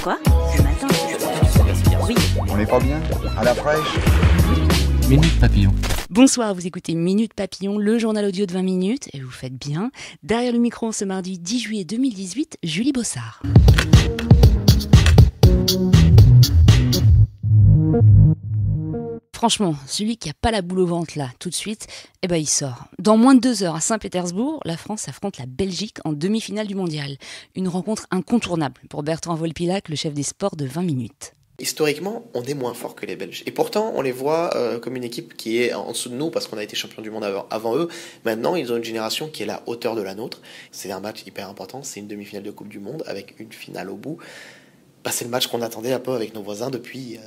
Quoi? Ce matin? Oui. On n'est pas bien? À la fraîche? Minute Papillon. Bonsoir, vous écoutez Minute Papillon, le journal audio de 20 minutes, et vous faites bien. Derrière le micro ce mardi 10 juillet 2018, Julie Bossard. Franchement, celui qui n'a pas la boule au ventre là, tout de suite, il sort. Dans moins de 2 heures à Saint-Pétersbourg, la France affronte la Belgique en demi-finale du mondial. Une rencontre incontournable pour Bertrand Volpilac, le chef des sports de 20 minutes. Historiquement, on est moins fort que les Belges. Et pourtant, on les voit comme une équipe qui est en dessous de nous parce qu'on a été champion du monde avant eux. Maintenant, ils ont une génération qui est à la hauteur de la nôtre. C'est un match hyper important. C'est une demi-finale de Coupe du Monde avec une finale au bout. C'est le match qu'on attendait un peu avec nos voisins depuis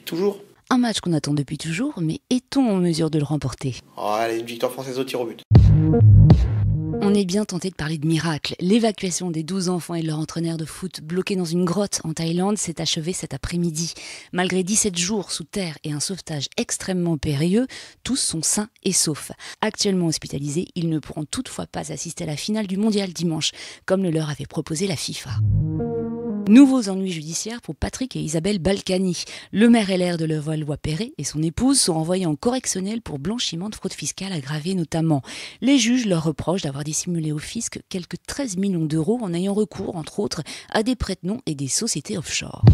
toujours. Un match qu'on attend depuis toujours, mais est-on en mesure de le remporter ? Allez, une victoire française au tir au but. On est bien tenté de parler de miracle. L'évacuation des 12 enfants et de leur entraîneur de foot bloqués dans une grotte en Thaïlande s'est achevée cet après-midi. Malgré 17 jours sous terre et un sauvetage extrêmement périlleux, tous sont sains et saufs. Actuellement hospitalisés, ils ne pourront toutefois pas assister à la finale du mondial dimanche, comme le leur avait proposé la FIFA. Nouveaux ennuis judiciaires pour Patrick et Isabelle Balkany. Le maire LR de Levallois-Perret et son épouse sont envoyés en correctionnel pour blanchiment de fraude fiscale aggravée notamment. Les juges leur reprochent d'avoir dissimulé au fisc quelques 13 millions d'euros en ayant recours, entre autres, à des prête-noms et des sociétés offshore.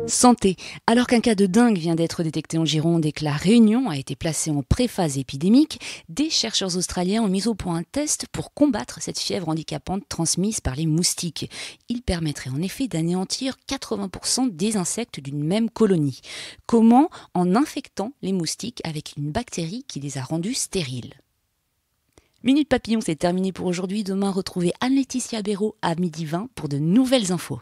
Santé. Alors qu'un cas de dengue vient d'être détecté en Gironde et que la Réunion a été placée en pré-phase épidémique, des chercheurs australiens ont mis au point un test pour combattre cette fièvre handicapante transmise par les moustiques. Il permettrait en effet d'anéantir 80% des insectes d'une même colonie. Comment ? En infectant les moustiques avec une bactérie qui les a rendus stériles. Minute Papillon, c'est terminé pour aujourd'hui. Demain, retrouvez Anne-Laetitia Béraud à 12h20 pour de nouvelles infos.